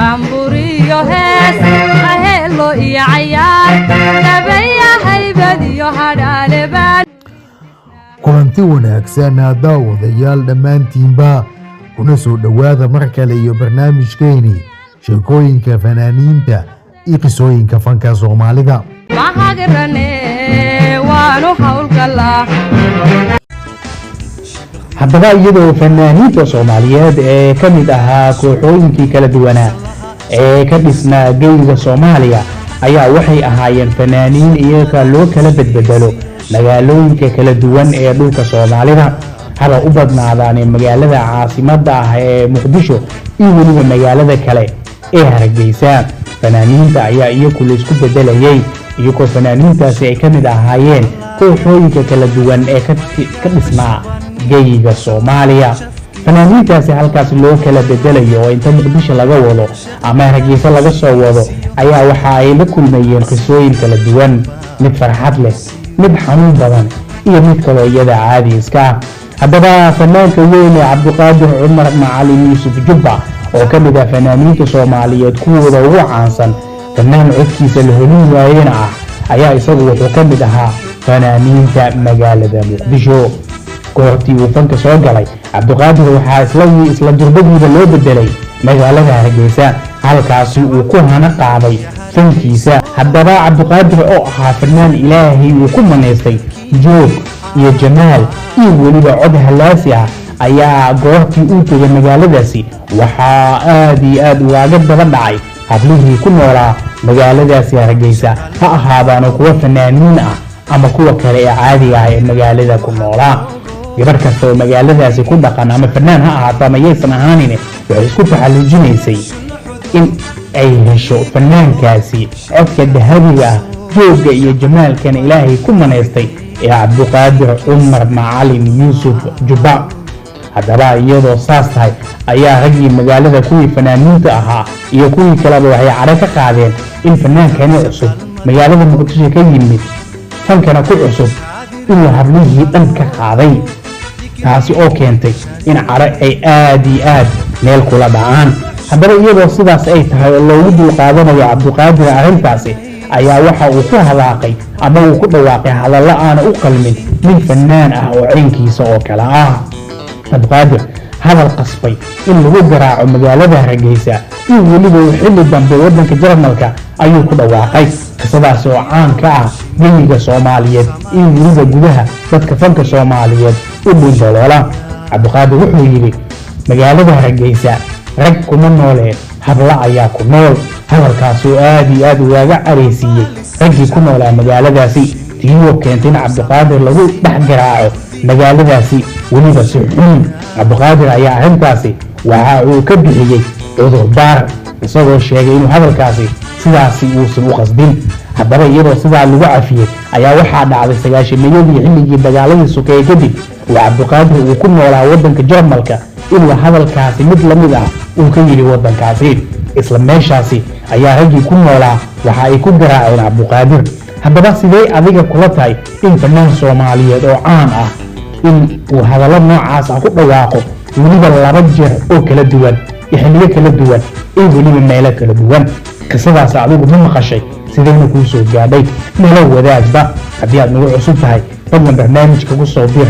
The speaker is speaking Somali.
برامبوري هاس أهلو يا عيال نبيا هيبدي هرالبان kulanti wanaagsan daawadayaal dhammaantiinba kuna soo dhowaada mar kale iyo barnaamijkeeni sheekooyinka fanaaniinta iyo qisooyinka fanka Soomaalida. haddaba iyadoo fanaaniinta Soomaaliyeed ee ka mid ahaa kooxooyinkii kala duwanaa ee ka dhisnaa geyiga Soomaaliya ayaa waxay ahaayeen fanaaniin iyaga loo kala bedbedelo magaalooyinka kala duwan ee dhulka Soomaalida haba u badnaadaan magaalada caasimadda ah ee Muqdisho iyo weliba magaalada kale ee Hargeysa. fanaaniinta ayaa iyagu la isku bedelayay iyagoo fanaaniintaasi ay ka mid ahaayeen kooxooyinka kala duwan ee ka dhisnaa geyiga Soomaaliya. fanaaniintaasi halkaas loo kala bedelayo oo inta Muqdisho laga wado ama Hargeysa laga soo wado ayaa waxa ay la kulmayeen qisooyin kala duwan, mid farxad leh, mid xanuun badan iyo mid kale iyada caadi iska. haddaba fanaanka weyn Cabdiqaadir Cumar Macalin Yuusuf Jubba oo ka mid ah fanaaniinta Soomaaliyeed kuwooda ugu caansan, fanaan codkiisa la helin waayeen ayaa isagu wuxuu ka mid ahaa fanaaniinta magaalada Muqdisho. goortii uu fanka soo galay Cabdiqaadir waxaa isla durbadiisa loo bedelay magaalada Hargeysa halkaas uu ku hana qaaday fankiisa. haddaba Cabdiqaadir oo ahaa fanaan Ilaahay uu ku maneystay joog iyo jamaal iyo weliba cod halaasi ayaa goortii uu tegay magaaladaasi waxaa aad iyo aad uga badan dhacay hablihii ku noolaa magaaladaasi Hargeysa, ha ahaadaan kuwa fanaaniin ama kuwa kale ee caadiga ah ee magaalada ku noolaa. gabar kasta oo magaaladaasi ku dhaqan ama fanaan ha ahaato ama yeysan ahaanin waxay isku taxalluujinaysay in ay hesho fanaankaasi codka dahabiga jooga iyo jamaalkan Ilaahay ku maneystay ee Cabdiqaadir Cumar Macalin Yuusuf Jubba. haddaba iyadoo saas tahay ayaa raggii magaalada kuwii fanaaniinta ahaa iyo kuwii kaleba waxay caro ka qaadeen in fanaankani cusub magaalada Muqdisho ka yimid fankana ku cusub inuu hablihii dhan ka qaaday, taasi oo keentay in caro ay aad iyo aad meel kula dhacaan. haddaba iyadoo sidaas ay tahay oo loogu dulqaadanayo Cabdiqaadir arrintaasi ayaa waxa uu ku halaaqay ama uu ku dhawaaqay hadallo aan u qalmin mid fanaan oo ciinkiisa oo kale Cabdiqaadir hadal qasbay in lagu garaaco magaalada Hargeysa iyo weliba xilli dambe wadanka Jarmalka ayuu ku dhawaaqay. qisadaas oo caan ka geyiga Soomaaliyeed iyo weliba gudaha dadka fanka Soomaaliyeed u dhintoola. Cabdiqaadir wuxuu yiri magaalada Hargeysa rag kuma noole habla ayaa ku nool. hadalkaas oo aad iyo aad uga careysiiyay raggii ku noolaa magaaladaasi tiyo keentay in Cabdiqaadir lagu dhex garaaco magaaladaasi weliba si xun. Cabdiqaadir ayaa arrintaasi waxa uu ka bixiyay cudurdaar isagoo sheegay inuu hadalkaasi sidaasi uusan u qasbin. haddaba iyadoo sidaa lagu cafiyay ayaa waxaa dhacday sagaashameeyadii xilligii dagaaladii sokeeye kadib Cabdiqaadir uu ku noolaa wadanka Jarmalka inuu hadalkaasi mid la mid uu ka yiri wadankaasi. isla meeshaasi ayaa raggii ku noolaa waxa ay ku garaaceen Cabdiqaadir. haddaba sidee adiga kula tahay in fanaan Soomaaliyeed oo caan in uu hadallo noocaas ku dhawaaqo weliba laba jeer oo kala duwan xilliyo kala duwan iyo weliba meelo kala duwan? qisadaas adigu ma maqashay? sidayna kuu soo gaadhay nala wadaagba. haddii aad nagu cusub tahay fadlan barnaamijka ku soo bir